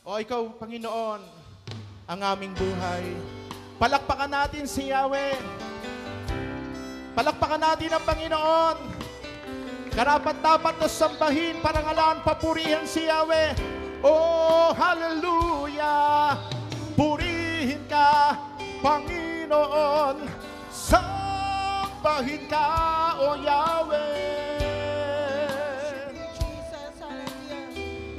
O ikaw, Panginoon, ang aming buhay. Palakpakan natin si Yahweh. Palakpakan natin ang Panginoon. Karapat-dapat na sambahin, parangalan, papurihan si Yahweh. Oh, hallelujah! Purihin ka, Panginoon. Sambahin ka, O Yahweh. Jesus, hallelujah.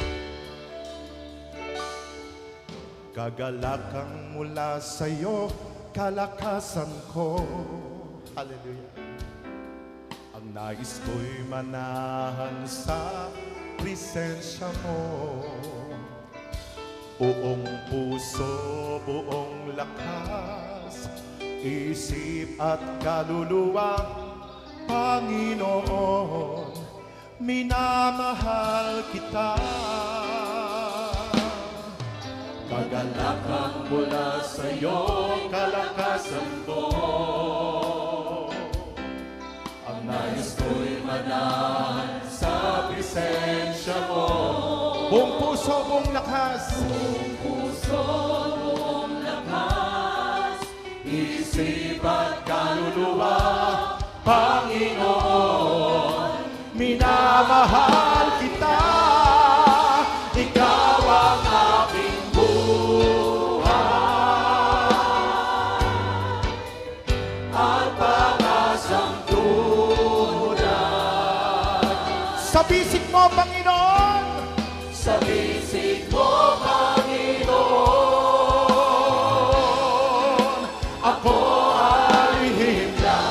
Kagalakang mula sa'yo, kalakasan ko. Hallelujah. Ang nais ko'y manahan sa presensya mo. Buong puso, buong lakas, isip at kaluluwa, Panginoon, minamahal kita. Kagalakang mula sa'yo, kalakasan ko. Ang nais ko'y manahan sa presensya mo. Buong puso, buong lakas. Buong puso, buong lakas. Isip at kaluluwa, Panginoon, minamahal kita. Ikaw ang aking at pag-asang tunay. Sa bisig mo, Panginoon! Sa bisig mo, Panginoon, ako ay himla.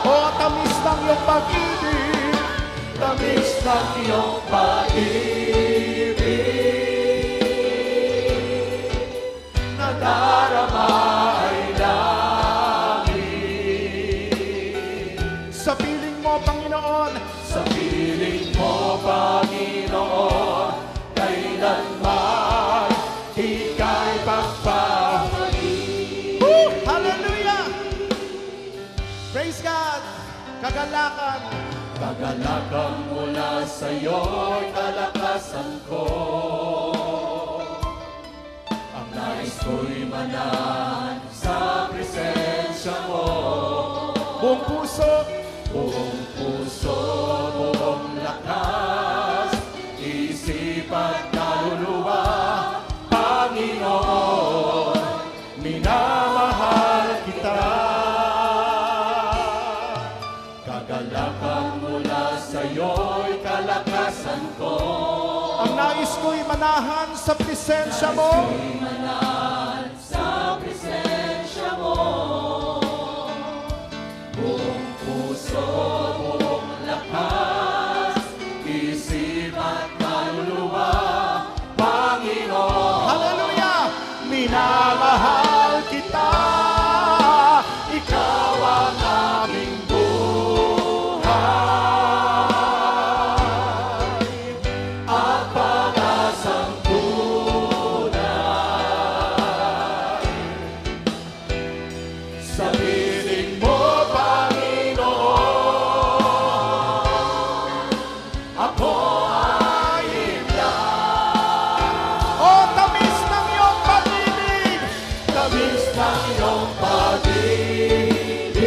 O tamis ng iyong pag-ibig, tamis ng iyong pag-ibig, nadarama ay sa piling mo, Panginoon. Sa piling mo, Panginoon, kailanman ika'y pagpapalin. Hallelujah! Praise God! Kagalakan. Kagalakan mula sa'yo'y kalakasan ko. Ang nais ko'y manahan sa presensya mo. Buong puso, buong lakas, isip at kaluluwa, Panginoon, minamahal kita. Kagalakan mula sa'yo'y kalakasan ko. Ang nais ko'y manahan sa presensya mo. Buong puso, buong lakas, isip at kaluluwa, Panginoon. Hallelujah! Minamahal kita, ikaw ang aming buhay at pag-asang tunay. Sa piling mo, ako ay himla. O tamis ng iyong pag-ibig, tamis ng iyong pag-ibig,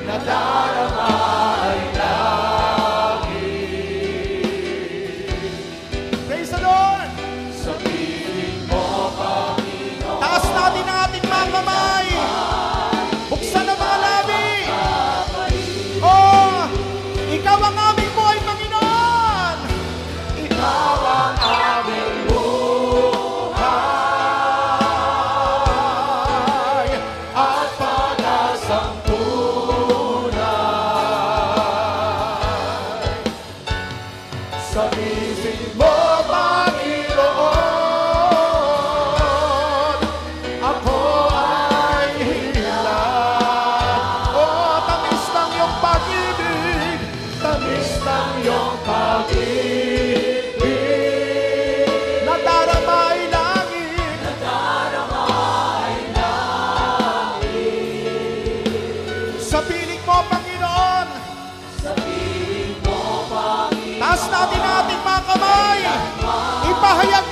nadarama ay langit. Praise the Lord! Sa piling mo, Panginoon, taas natin ang ating mga kamay. Buksan ang mga labi. Oh, ikaw ang aming buhay, Panginoon. Ikaw ang aming buhay at pag-asang tunay. Sa bisig mo, Panginoon, ako ay hilang. Oh, tamis ng iyong pag-ibig, tamis ng iyong pag-ibig, nadarama ay langit, nadarama ay langit. Sa piling mo, Panginoon, sa piling mo, Panginoon, taas natin ipahayag